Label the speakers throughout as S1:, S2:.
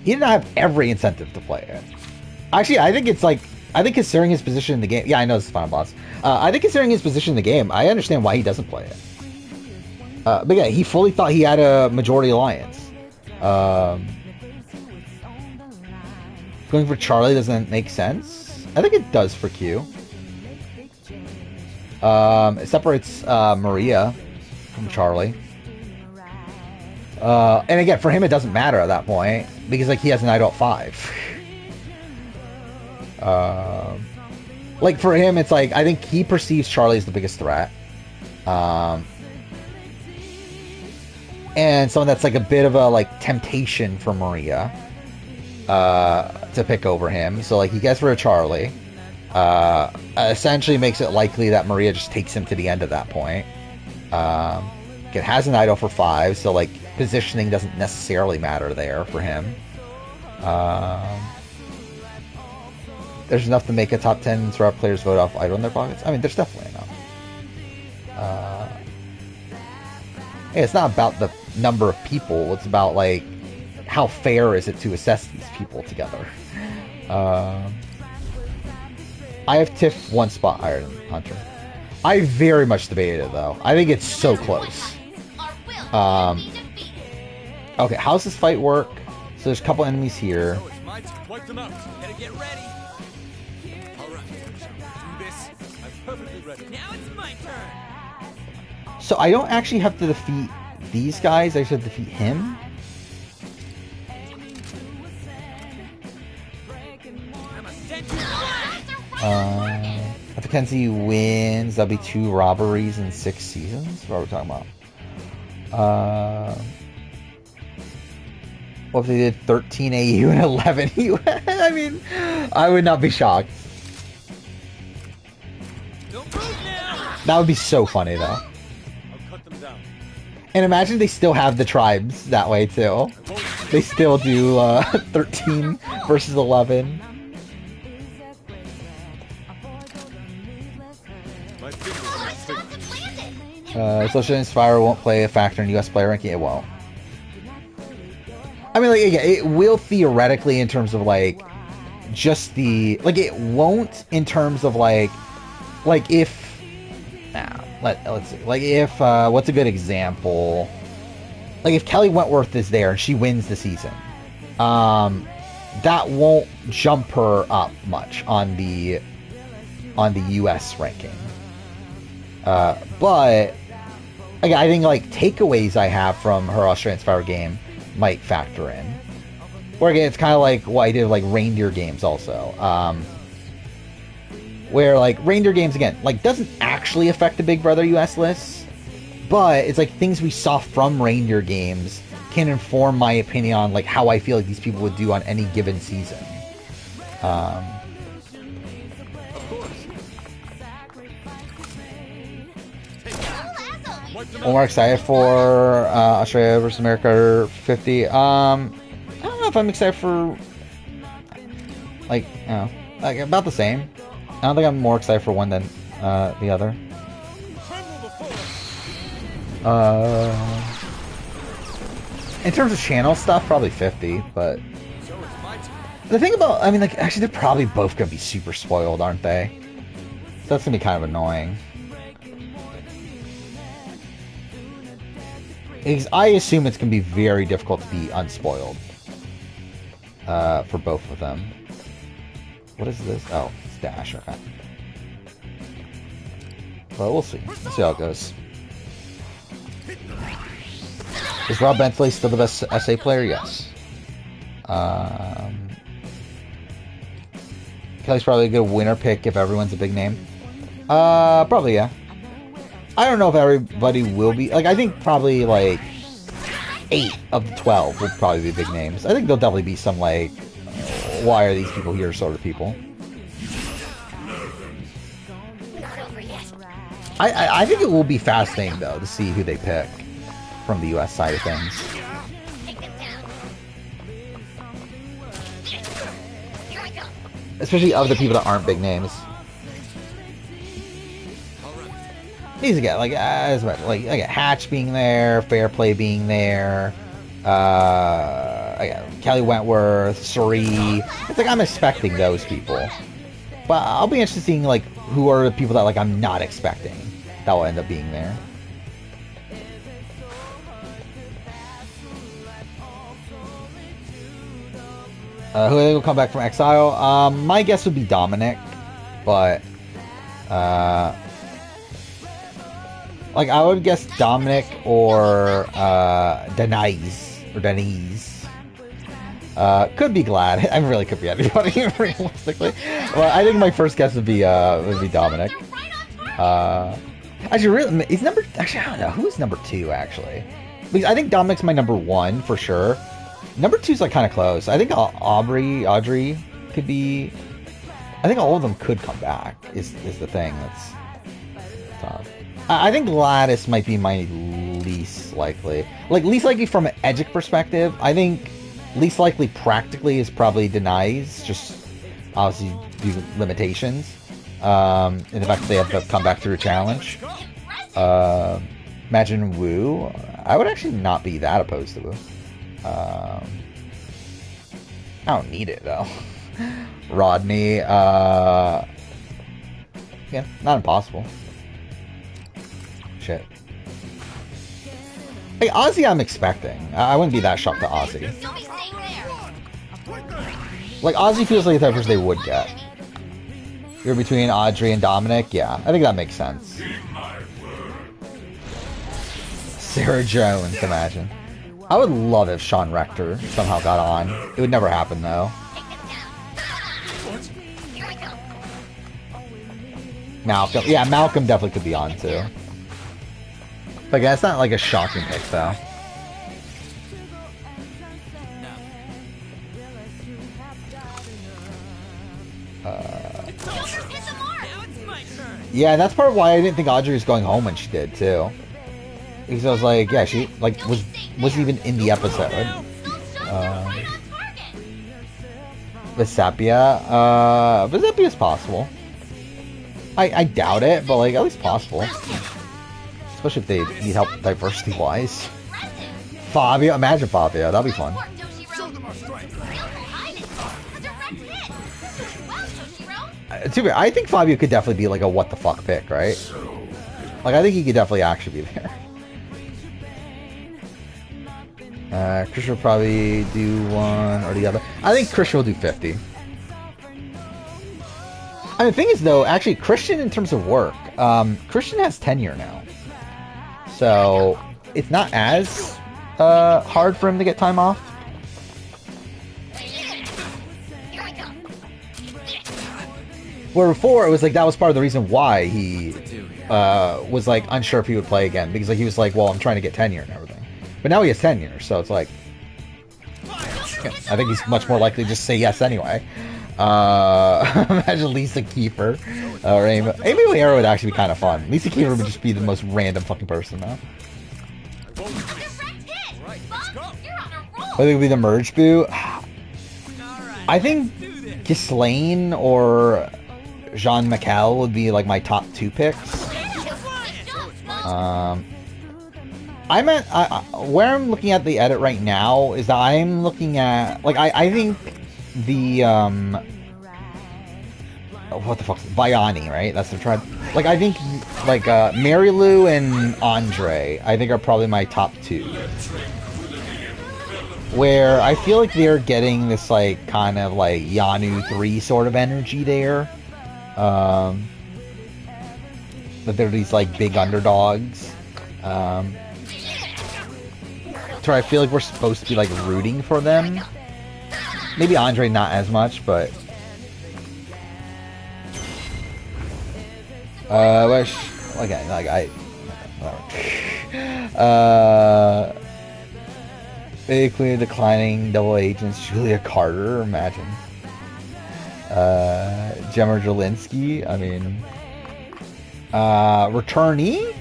S1: he did not have every incentive to play it. Actually, I think it's like, I think considering his position in the game, yeah, I know this is Final Boss. I think considering his position in the game, I understand why he doesn't play it. But yeah, he fully thought he had a majority alliance. Going for Charlie doesn't make sense. I think it does for Q. It separates Maria from Charlie. And again, for him, it doesn't matter at that point because like he has an idol at 5. Like for him, it's like I think he perceives Charlie as the biggest threat, and someone that's like a bit of a like temptation for Maria to pick over him. So like he gets rid of Charlie, essentially makes it likely that Maria just takes him to the end at that point. It has an idol for 5, so like positioning doesn't necessarily matter there for him. There's enough to make a top 10 Survivor players vote off idol in their pockets. I mean, there's definitely enough. Hey, it's not about the number of people. It's about like how fair is it to assess these people together. I have Tiff 1 spot higher than Hunter. I very much debated it though. I think it's so close. Okay, how does this fight work? So there's a couple enemies here. So I don't actually have to defeat these guys, I just have to defeat him. If Mackenzie wins, that'll be 2 robberies in 6 seasons. What are we talking about? What if they did 13 AU and 11 US? I mean, I would not be shocked. That would be so funny, though. And imagine they still have the tribes that way, too. They still do 13 versus 11. Social Inspire won't play a factor in US player ranking. It won't. I mean, like, again, it will theoretically in terms of, like, just the... Like, it won't in terms of, like if... Nah, let's see. Like, if... what's a good example? Like, if Kelly Wentworth is there and she wins the season, that won't jump her up much on the US ranking. But... Again, I think, like, takeaways I have from her Australian Survivor game might factor in. Or again, it's kind of like what I did with, like, reindeer games also. Where, like, reindeer games, again, like, doesn't actually affect the Big Brother US lists, but it's like things we saw from reindeer games can inform my opinion on, like, how I feel like these people would do on any given season. I'm more excited for Australia versus America 50. I don't know if I'm excited for, like, you know, like about the same. I don't think I'm more excited for one than the other. In terms of channel stuff, probably 50. But the thing about, I mean, like, actually, they're probably both gonna be super spoiled, aren't they? So that's gonna be kind of annoying. I assume it's going to be very difficult to be unspoiled for both of them. What is this? Oh, it's Dash. Okay. But we'll see. We'll see how it goes. Is Rob Bentley still the best SA player? Yes. Kelly's probably a good winner pick if everyone's a big name. Probably, yeah. I don't know if everybody will be... Like, I think probably, like, 8 of the 12 will probably be big names. I think there'll definitely be some, like, why are these people here sort of people. I think it will be fascinating, though, to see who they pick from the US side of things. Especially of the people that aren't big names. These again, like as much, like Hatch being there, Fair Play being there, Kelly Wentworth, Suri. It's like I'm expecting those people, but I'll be interested in seeing like who are the people that like I'm not expecting that will end up being there. Who will come back from exile? My guess would be Dominic, but like I would guess Dominic or Denise. Could be Glad. I really could be anybody realistically. Well, I think my first guess would be Dominic. Actually, really, he's number. Actually, I don't know who's number 2. Actually, because I think Dominic's my number 1 for sure. Number 2's like kind of close. I think Audrey could be. I think all of them could come back. Is the thing that's tough. I think Gladys might be my least likely. Like least likely from an Edgic perspective. I think least likely practically is probably Denies. Just obviously due to limitations. In the fact that they have to come back through a challenge. Imagine Wu. I would actually not be that opposed to Wu. I don't need it though. Rodney. Yeah, not impossible. Shit. Hey, Ozzy I'm expecting. I wouldn't be that shocked to Ozzy. Like, Ozzy feels like the type of person they would get. You're between Audrey and Dominic? Yeah, I think that makes sense. Sarah Jones, imagine. I would love if Sean Rector somehow got on. It would never happen, though. Malcolm. Yeah, Malcolm definitely could be on, too. But again, it's not like a shocking pick, though. Yeah, and that's part of why I didn't think Audrey was going home when she did, too. Because I was like, yeah, she like wasn't even in the episode. Vesapia. Vesapia is possible. I doubt it, but like at least possible. Especially if they need help diversity-wise. Fabio, imagine Fabio, that'd be fun. I think Fabio could definitely be like a what the fuck pick, right? Like I think he could definitely actually be there. Christian will probably do one or the other. I think Christian will do 50. I mean, the thing is, though, actually, Christian, in terms of work, Christian has tenure now. So, it's not as hard for him to get time off. Where before, it was like, that was part of the reason why he was, like, unsure if he would play again. Because, like, he was like, well, I'm trying to get tenure and everything. But now he has tenure, so it's like... I think he's much more likely to just say yes anyway. Imagine Lisa Kiefer. Or Amy O'Hara would actually be kind of fun. Lisa Kiefer would just be the most random fucking person, though. Whether it would be the merge boo? I think Ghislaine or Jean Michel would be like my top 2 picks. I'm at where I'm looking at the edit right now is that I'm looking at like I think the what the fuck Vianney, right? That's the tribe. Like I think like Mary Lou and Andre I think are probably my top 2. Where I feel like they're getting this like kind of like Yanu 3 sort of energy there. That they're these like big underdogs. So I feel like we're supposed to be like rooting for them. Maybe Andre not as much, but again, like they clear declining double agents. Julia Carter, imagine. Gemma Jelinski. I mean, returnee.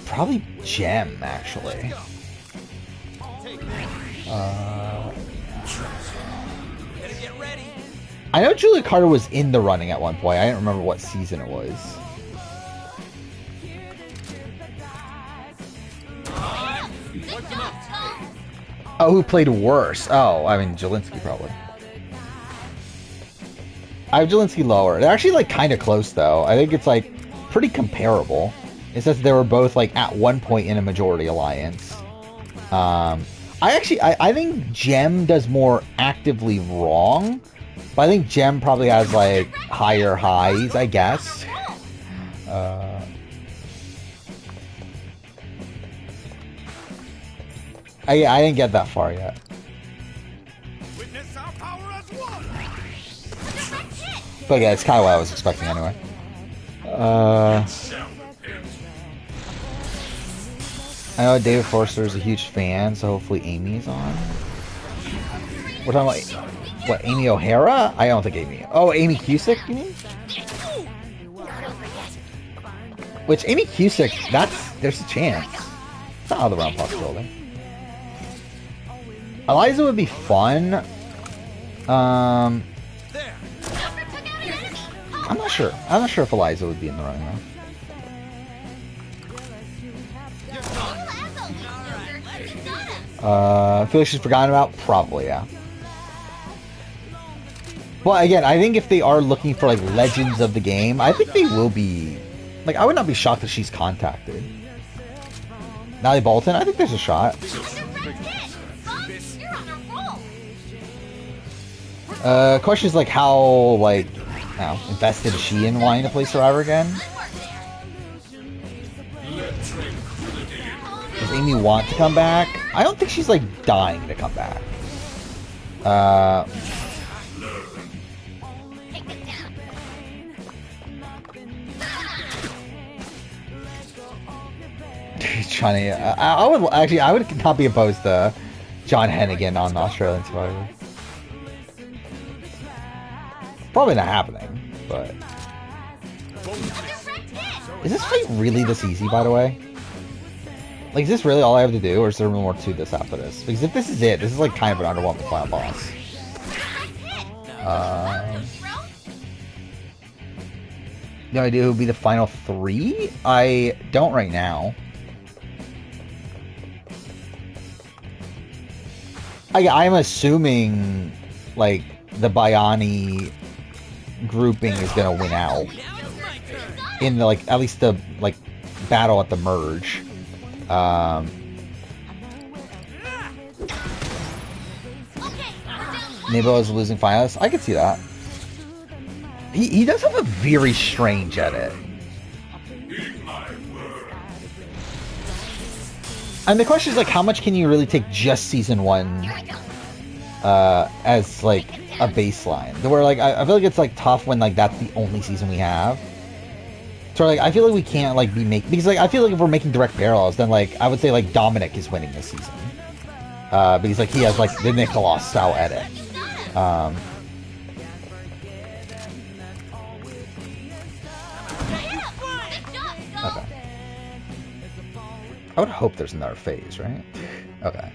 S1: Probably Gem, actually. I know Julia Carter was in the running at one point. I don't remember what season it was. Oh, who played worse? Oh, I mean, Jelinski probably. I have Jelinski lower. They're actually like kind of close though. I think it's like pretty comparable. It says they were both like at one point in a majority alliance. I think Gem does more actively wrong, but I think Gem probably has like higher highs, I guess. I didn't get that far yet. But yeah, it's kind of what I was expecting anyway. I know David Forster is a huge fan, so hopefully Amy's on. We're talking about, what, Amy O'Hara? I don't think Amy. Oh, Amy Cusick, you mean? Which, Amy Cusick, there's a chance. It's not out of the realm possibility. Eliza would be fun. I'm not sure. I'm not sure if Eliza would be in the running though. I feel like she's forgotten about? Probably, yeah. Well, again, I think if they are looking for, like, legends of the game, I think they will be... Like, I would not be shocked if she's contacted. Natalie Bolton, I think there's a shot. Question is, like, how, like, invested is she in wanting to play Survivor again? Does Amy want to come back? I don't think she's, like, dying to come back. Trying to, I would not be opposed to John Hennigan on Australian Survivor. Probably not happening, but... Is this fight really this easy, by the way? Like, is this really all I have to do, or is there more to this after this? Because if this is it, this is like kind of an underwhelming final boss. No idea who would be the final 3? I don't right now. I'm assuming, like, the Bayani grouping is gonna win out. In the, like, at least the, like, battle at the merge. Nebo is losing finalist. I could see that. He does have a very strange edit. And the question is, like, how much can you really take just season 1 as, like, a baseline? Where, like, I feel like it's, like, tough when, like, that's the only season we have. So, like, I feel like we can't, like, because, like, I feel like if we're making direct parallels, then, like, I would say, like, Dominic is winning this season. Because, like, he has, like, the Nicholas style edit. Okay. I would hope there's another phase, right? Okay.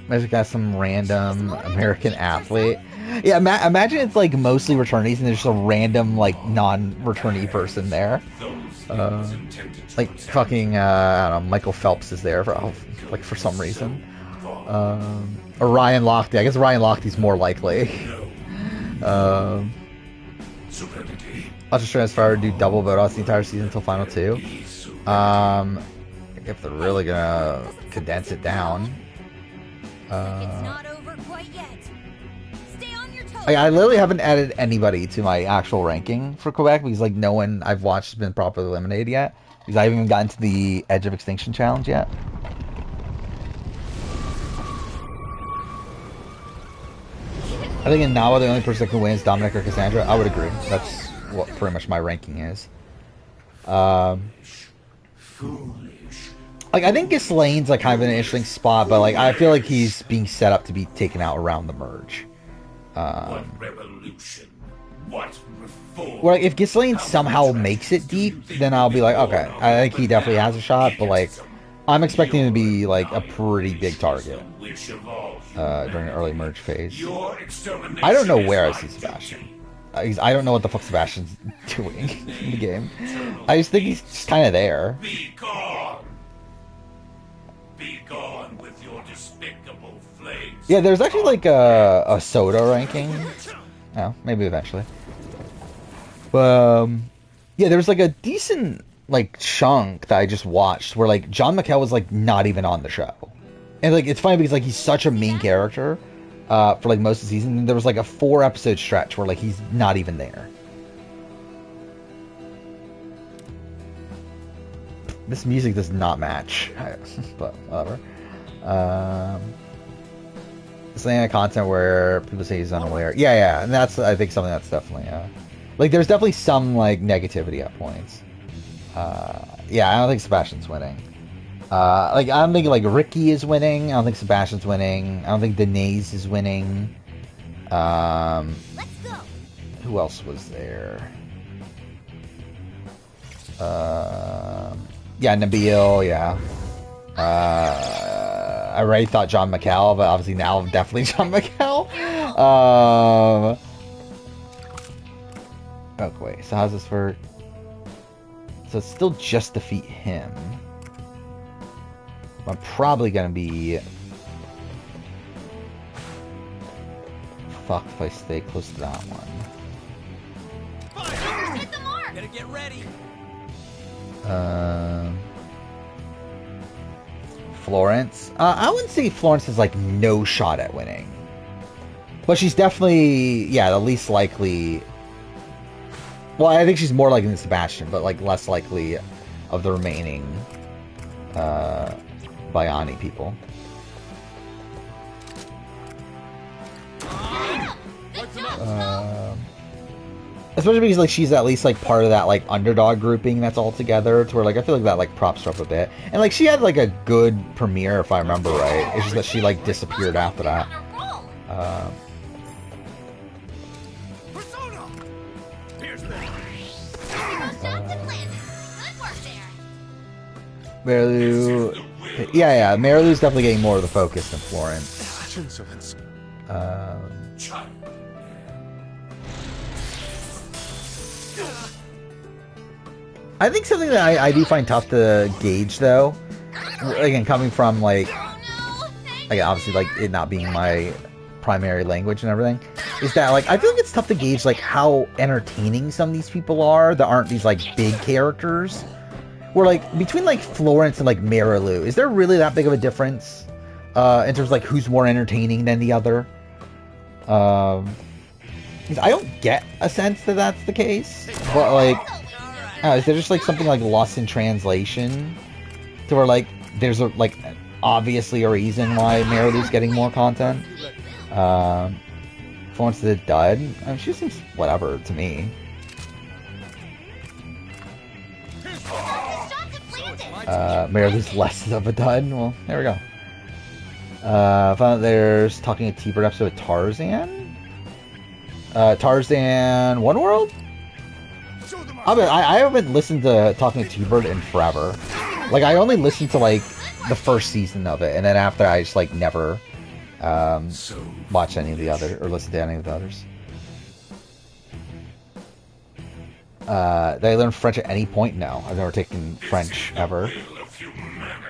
S1: Magic got some random American athlete. Yeah, imagine it's like mostly returnees and there's just a random like non-returnee person there. Like fucking I don't know, Michael Phelps is there for some reason. Or Ryan Lochte. I guess Ryan Lochte's more likely. I'll just try to do double vote outs the entire season until final 2. If they're really gonna condense it down.
S2: It's not over quite yet. Stay on your toes.
S1: I literally haven't added anybody to my actual ranking for Quebec because like no one I've watched has been properly eliminated yet. Because I haven't even gotten to the Edge of Extinction challenge yet. I think in Nawa the only person that can win is Dominic or Cassandra. I would agree. That's what pretty much my ranking is. Like I think Ghislaine's like kind of an interesting spot, but like I feel like he's being set up to be taken out around the merge.
S3: What revolution? What reform?
S1: Well, like, if Ghislaine somehow makes it deep, then I'll be like, okay, I think he definitely has a shot. But like, I'm expecting him to be like a pretty big target during the early merge phase. I don't know where I see Sebastian. I don't know what the fuck Sebastian's doing in the game. I just think he's just kind of there.
S3: your despicable flames.
S1: Yeah, there's actually like a soda ranking. Oh, maybe eventually. But yeah, there was like a decent like chunk that I just watched where like John McHale was like not even on the show, and like it's funny because like he's such a main character for like most of the season. And there was like a 4-episode stretch where like he's not even there. This music does not match, but whatever. Something in content where people say he's unaware. Yeah, and that's I think something that's definitely like there's definitely some like negativity at points. Yeah, I don't think Sebastian's winning. Like I don't think like Ricky is winning. I don't think Sebastian's winning. I don't think Denise is winning.
S2: Let's go.
S1: Who else was there? Yeah, Nabil. Yeah. I already thought John McHale, but obviously now definitely John McHale. Okay, so how's this work? So it's still just defeat him. I'm probably gonna be fucked if I stay close to that one.
S2: Hit the mark.
S4: Better get ready.
S1: Florence. I wouldn't say Florence has like no shot at winning, but she's definitely the least likely. Well, I think she's more likely than Sebastian, but like less likely of the remaining Bayani people. Especially because like she's at least like part of that like underdog grouping that's all together, to where like I feel like that like props her up a bit. And like she had like a good premiere if I remember right. It's just that she like disappeared after that. Marilu, yeah, Marilu's definitely getting more of the focus than Florence. I think something that I do find tough to gauge, though, again, coming from, like obviously, like, it not being my primary language and everything, is that, like, I feel like it's tough to gauge, like, how entertaining some of these people are that aren't these, like, big characters. Where, like, between, like, Florence and, like, Marilu, is there really that big of a difference in terms of, like, who's more entertaining than the other? I don't get a sense that that's the case, but, like, is there just like something like lost in translation to where like there's a like obviously a reason why Marilu's getting more content? Florence is a dud. I mean, she seems whatever to me. Marilu's less of a dud. Well, there we go. Found out there's Talking to T-Bird episode of Tarzan. Tarzan One World. I haven't listened to Talking to T-Bird in forever. Like, I only listened to, like, the first season of it, and then after I just, like, never watched any of the other, or listened to any of the others. Did I learn French at any point? No. I've never taken French, ever. In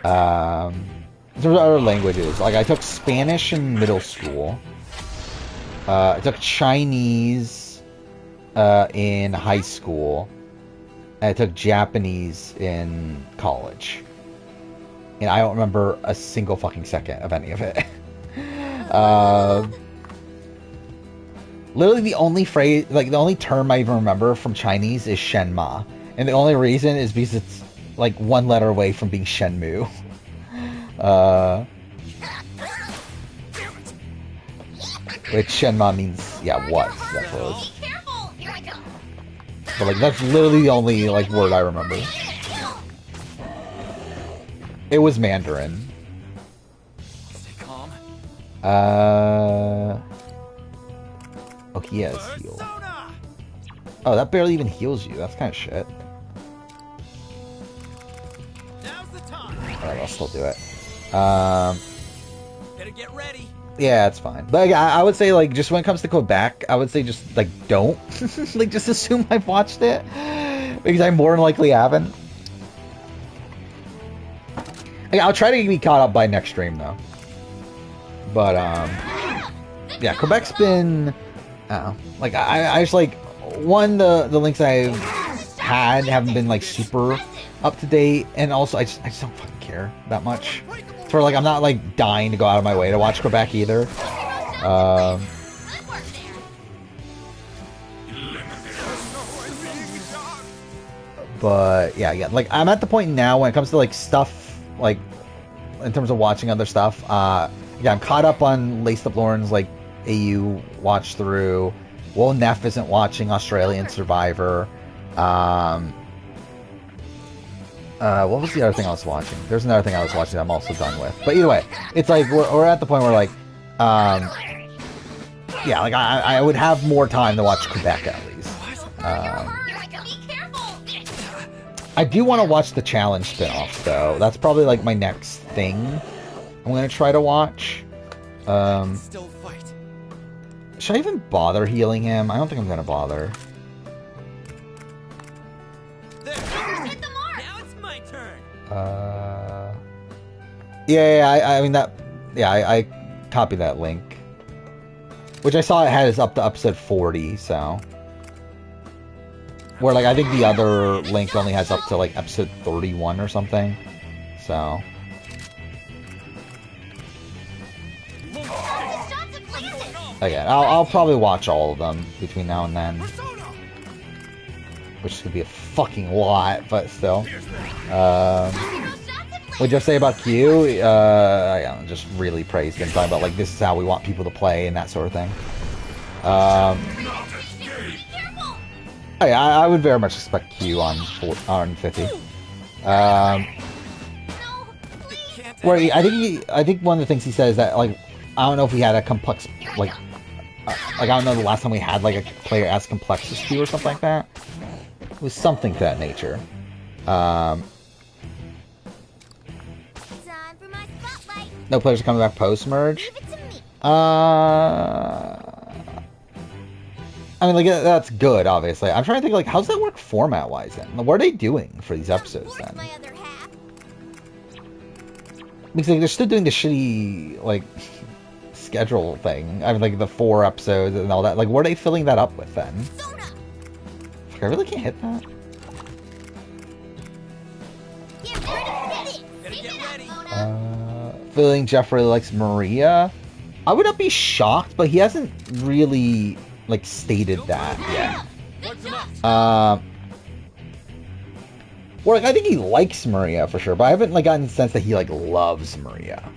S1: terms of other languages, like, I took Spanish in middle school. I took Chinese in high school. And I took Japanese in college. And I don't remember a single fucking second of any of it. Literally the only phrase, like the only term I even remember from Chinese is Shenma. And the only reason is because it's like one letter away from being Shenmue. Which Shenma means, yeah, what? That's what it was. But, like, that's literally the only, like, word I remember. It was Mandarin.
S4: Stay calm.
S1: Oh, he has heal. Oh, that barely even heals you. That's kind of shit.
S4: Now's the time.
S1: Alright, I'll still do it.
S4: Better get ready.
S1: Yeah, it's fine. But like, I would say, like, just when it comes to Quebec, I would say just, like, don't. Like, just assume I've watched it. Because I more than likely haven't. Like, I'll try to be caught up by next stream, though. But yeah, Quebec's been like I just like the links I've had haven't been like super up to date, and also I just don't fucking care that much. So like I'm not like dying to go out of my way to watch Quebec either. But yeah, like I'm at the point now when it comes to like stuff like in terms of watching other stuff. Yeah, I'm caught up on Laced Up Lauren's like AU watch through. Will Neff isn't watching Australian Survivor. What was the other thing I was watching? There's another thing I was watching that I'm also done with. But either way, it's like we're at the point where like, yeah, like I would have more time to watch Quebec at least. I do want to watch the challenge spin-off though. That's probably like my next thing I'm gonna try to watch.
S4: Still fight.
S1: Should I even bother healing him? I don't think I'm gonna bother.
S4: There. Hit the mark. Now it's my turn.
S1: I mean that. Yeah, I copied that link, which I saw it had is up to episode 40. So, where like I think the other link only has up to like episode 31 or something. So. Again, I'll probably watch all of them between now and then, which could be a fucking lot, but still. What'd you say about Q? I just really praised him, talking about like this is how we want people to play and that sort of thing. I would very much expect Q on 50. Where I think one of the things he said is that like I don't know if we had a complex like I don't know the last time we had like a player as complex as Q or something like that. It was something to that nature. No players coming back post-merge. I mean, like, that's good, obviously. I'm trying to think, like, how's that work format-wise, then? What are they doing for these episodes, then? Because, like, they're still doing the shitty, like, schedule thing. I mean, like, the 4 episodes and all that. Like, what are they filling that up with, then? Fuck, I really can't hit that? Feeling Jeff really likes Maria. I would not be shocked, but he hasn't really like stated that yet. Or like I think he likes Maria for sure, but I haven't like gotten the sense that he like loves Maria.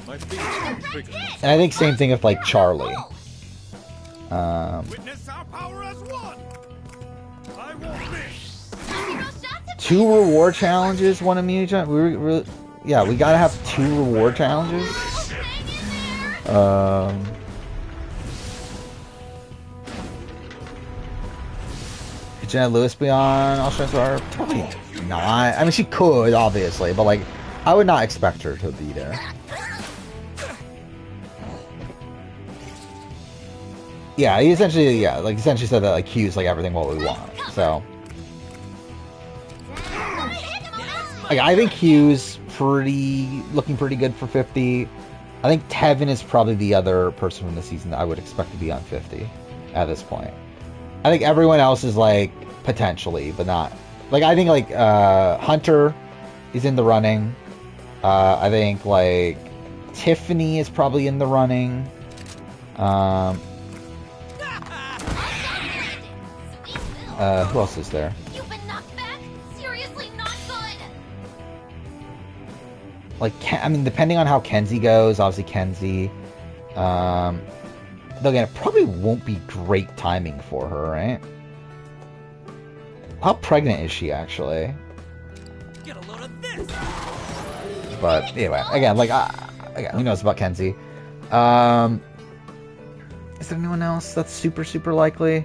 S1: And I think same thing with like Charlie.
S3: Witness our power as one. I won't miss.
S1: 2 reward challenges, 1 immunity challenge. Yeah, we gotta have 2 reward challenges. Could Janet Lewis be on Australian Survivor? Probably not. I mean, she could, obviously, but like, I would not expect her to be there. Yeah, he essentially, essentially said that like Q's like everything what we want. So. Like, I think Q's looking pretty good for 50. I think Tevin is probably the other person from the season that I would expect to be on 50 at this point. I think everyone else is like potentially, but not. Like I think like Hunter is in the running. I think like Tiffany is probably in the running. Who else is there? Like, I mean, depending on how Kenzie goes, obviously Kenzie. Though again, it probably won't be great timing for her, right? How pregnant is she actually?
S4: Get a load of this.
S1: But anyway, again, like, again, who knows about Kenzie? Is there anyone else that's super likely?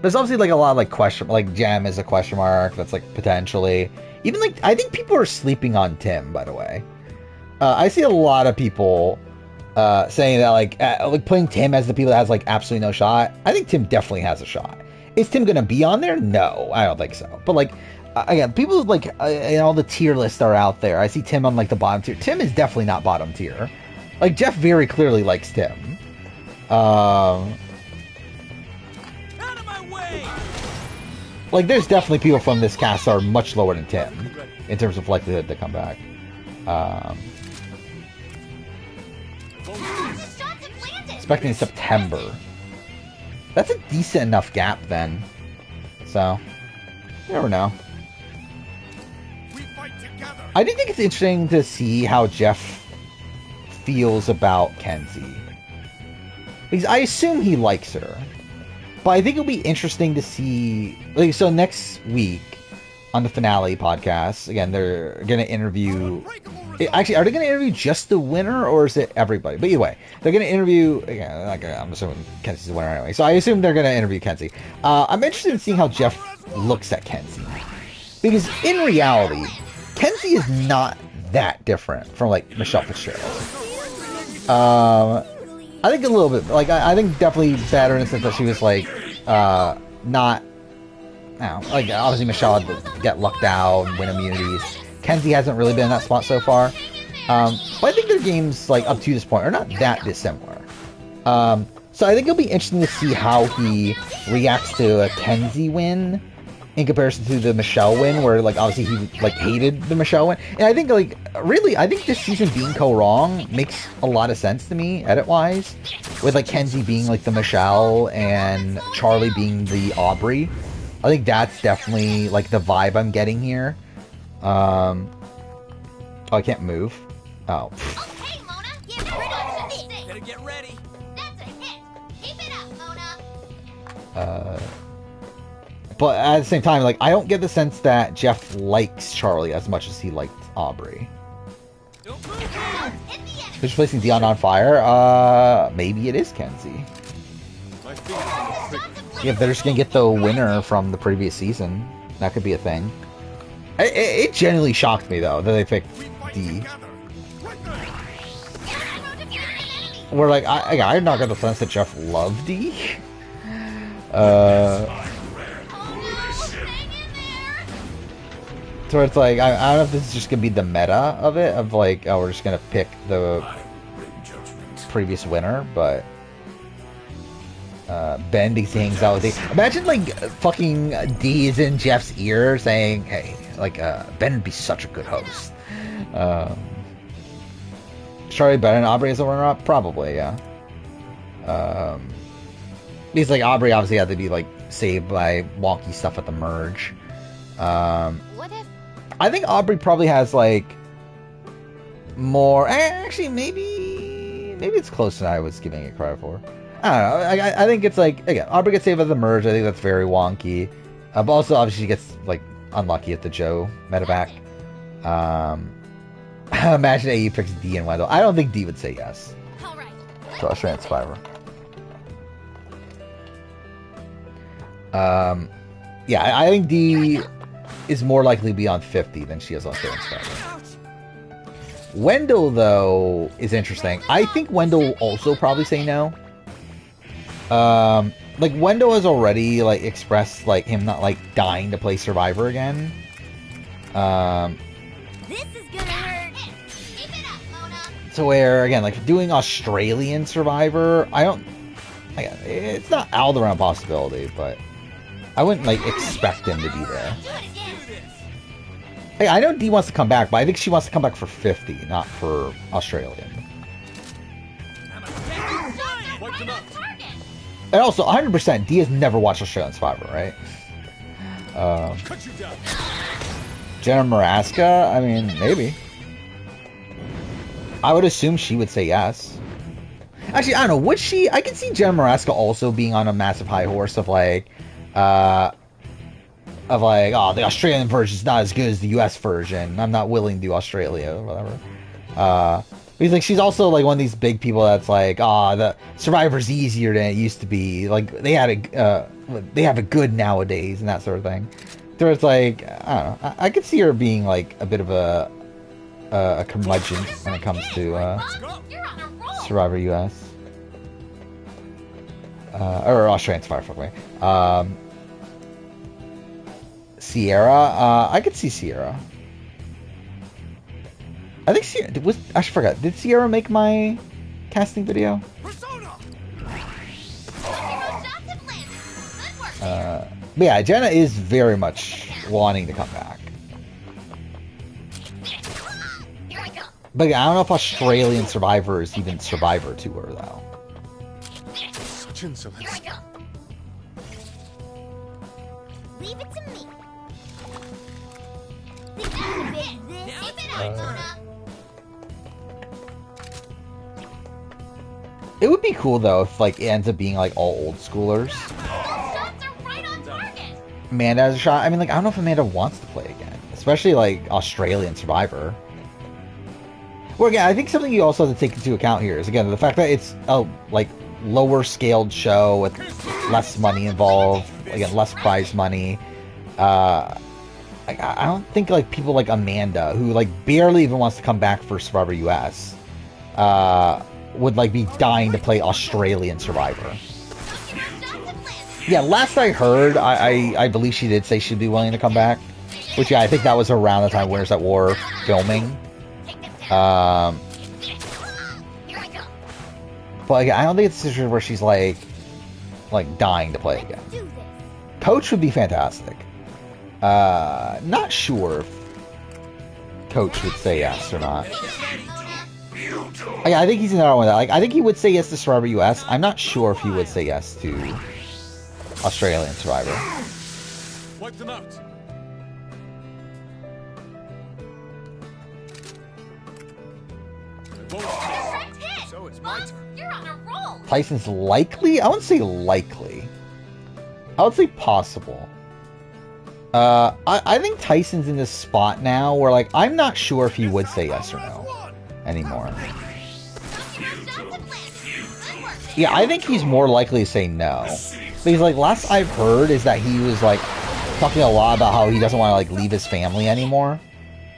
S1: There's obviously like a lot of like question, like Gem is a question mark. That's like potentially. Even like, I think people are sleeping on Tim, by the way. I see a lot of people saying that like putting Tim as the people that has like absolutely no shot. I think Tim definitely has a shot. Is Tim gonna be on there? No, I don't think so. But like again, people like and all the tier lists are out there. I see Tim on like the bottom tier. Tim is definitely not bottom tier. Like Jeff very clearly likes Tim.
S4: Out of my way!
S1: Like there's definitely people from this cast that are much lower than Tim in terms of likelihood to come back. Expecting September. That's a decent enough gap then. So, you never know.
S3: We fight together.
S1: I do think it's interesting to see how Jeff feels about Kenzie. Because I assume he likes her. But I think it'll be interesting to see... Like, so next week, on the finale podcast, again, they're going to interview... Actually, are they going to interview just the winner, or is it everybody? But either way, they're going to interview... Again, like, I'm assuming Kenzie's the winner anyway. So I assume they're going to interview Kenzie. I'm interested in seeing how Jeff looks at Kenzie. Because in reality, Kenzie is not that different from, like, Michelle Fitzgerald. I think a little bit, like, I think definitely better in the sense that she was, like, not, I don't know, like, obviously Michelle had to get lucked out and win immunities. Kenzie hasn't really been in that spot so far. But I think their games, like, up to this point are not that dissimilar. So I think it'll be interesting to see how he reacts to a Kenzie win in comparison to the Michelle win, where, like, obviously he, like, hated the Michelle win. And I think, like, really, I think this season being co-wrong makes a lot of sense to me, edit-wise. With, like, Kenzie being, like, the Michelle and Charlie being the Aubrey. I think that's definitely, like, the vibe I'm getting here. Oh, I can't move. Oh.
S2: Okay, Mona, get rid of this.
S4: Better get ready.
S2: That's a hit. Keep it up, Mona.
S1: But at the same time, like, I don't get the sense that Jeff likes Charlie as much as he liked Aubrey.
S4: Don't move.
S2: Hit the enemy.
S1: Who's placing Dion on fire? Maybe it is Kenzie.
S3: My fingers on the trigger.
S1: Yeah, if they're just gonna get the winner from the previous season, that could be a thing. It genuinely shocked me, though, that they picked
S3: We fight
S1: D.
S3: together. Right there.
S1: Where, like, I'm not gonna sense that Jeff loved D. So it's like, I don't know if this is just gonna be the meta of it, of like, oh, we're just gonna pick the previous winner, but Ben, because he hangs out with D. Imagine, like, fucking D is in Jeff's ear saying, hey, like, Ben would be such a good host. Charlie better than Aubrey as a runner-up? Probably, yeah. Because, like, Aubrey obviously had to be, like, saved by wonky stuff at the merge.
S2: What if
S1: I think Aubrey probably has, like, more... Actually, maybe it's closer than I was giving it credit for. I don't know. I think it's, like, again, Aubrey gets saved at the merge. I think that's very wonky. But also, obviously, she gets, like, unlucky at the Joe medevac. Imagine AE picks D and Wendell. I don't think D would say yes
S2: all right.
S1: to Australian Survivor. Yeah, I think D is more likely to be on 50 than she is on Australian Survivor. Wendell, though, is interesting. I think Wendell will also probably say no. Like, Wendell has already, like, expressed, like, him not, like, dying to play Survivor again.
S2: This is gonna hurt. Keep it up, Mona.
S1: To where, again, like, doing Australian Survivor, I don't... Again, it's not out of the realm of possibility, but I wouldn't, like, expect him to be there.
S2: Do it again.
S1: Hey, I know D wants to come back, but I think she wants to come back for 50, not for Australian.
S3: Wipe them up.
S2: Target.
S1: And also, 100%, D has never watched Australian Survivor, right?
S3: Cut you down.
S1: Jenna Maraska? I mean, maybe. I would assume she would say yes. Actually, I don't know. Would she? I can see Jenna Maraska also being on a massive high horse of like, oh, the Australian version is not as good as the US version. I'm not willing to do Australia or whatever. Because like she's also like one of these big people that's like, the Survivor's easier than it used to be. Like they have it good nowadays and that sort of thing. So it's like, I don't know. I could see her being like a bit of a curmudgeon when it comes to
S2: You're on a roll.
S1: Survivor US. Or Australian Survivor, fuck me. Sierra. I could see Sierra. I think Sierra was. I forgot. Did Sierra make my casting video?
S3: Persona!
S1: But yeah, Jenna is very much wanting to come back. But I don't know if Australian Survivor is even Survivor to her though.
S3: Such insolence.
S2: Leave it to me.
S1: It would be cool though if like it ends up being like all old schoolers.
S2: Shots are right on target.
S1: Amanda has a shot. I mean, like I don't know if Amanda wants to play again, especially like Australian Survivor. Well, again, I think something you also have to take into account here is again the fact that it's a like lower scaled show with less money involved. Again, less prize money. I don't think like people like Amanda, who like barely even wants to come back for Survivor US, would like be dying to play Australian Survivor. Yeah, last I heard, I believe she did say she'd be willing to come back. Which yeah, I think that was around the time Winners at War filming. But like, I don't think it's a situation where she's like dying to play again. Coach would be fantastic. Not sure if Coach would say yes or not. I think he's another one that like I think he would say yes to Survivor US. I'm not sure if he would say yes to Australian Survivor.
S3: Wipe them out. So it's my turn.
S2: You're on a roll.
S1: Tyson's likely? I wouldn't say likely. I would say possible. I think Tyson's in this spot now where like I'm not sure if he would say yes or no anymore. Yeah, I think he's more likely to say no. Because like last I've heard is that he was like talking a lot about how he doesn't want to like leave his family anymore.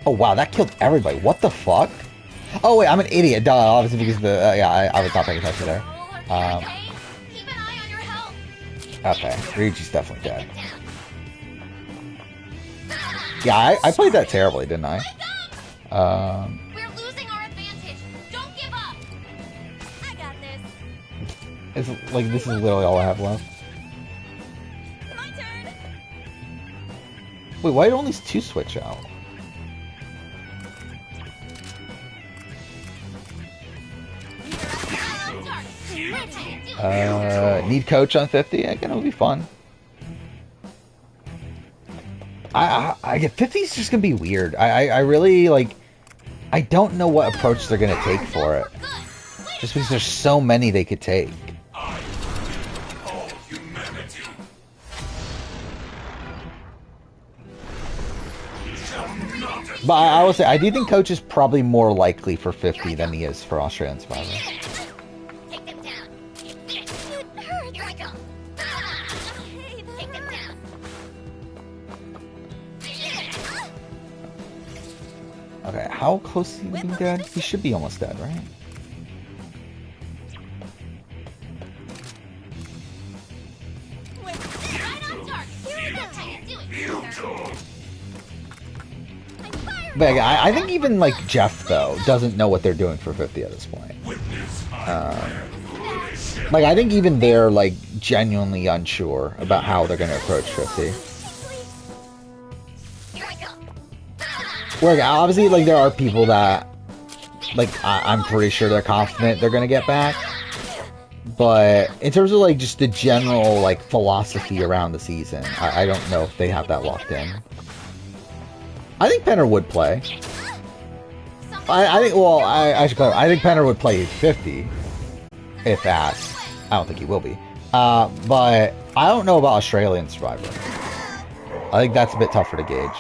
S1: Oh wow, that killed everybody. What the fuck? Oh wait, I'm an idiot. Duh, obviously because the yeah, I was not paying attention there.
S2: Keep an eye on your health.
S1: Okay, Ryuji's definitely dead. Yeah, I played that terribly, didn't I?
S2: We're losing our advantage. Don't give up. I got this.
S1: It's like this is literally all I have left.
S2: My turn.
S1: Wait, why did only 2 switch out? Need coach on 50? Again, it'll be fun. I get 50 is just gonna be weird. I really like. I don't know what approach they're gonna take for it. Just because there's so many they could take. But I will say, I do think coach is probably more likely for 50 than he is for Australian Survivor.
S2: Take them down. It hurts. Here I go. Hey, take them down.
S1: Okay, how close is he to being dead? He should be almost dead, right?
S2: Right on target. Here I go. Do it.
S1: But I think even like Jeff though doesn't know what they're doing for 50 at this point. Like I think even they're like genuinely unsure about how they're going to approach 50. Where obviously like there are people that like I'm pretty sure they're confident they're going to get back. But in terms of like just the general like philosophy around the season, I don't know if they have that locked in. I think Penner would play. I think, well, I should clarify. I think Penner would play 50 if asked. I don't think he will be. But I don't know about Australian Survivor. I think that's a bit tougher to gauge.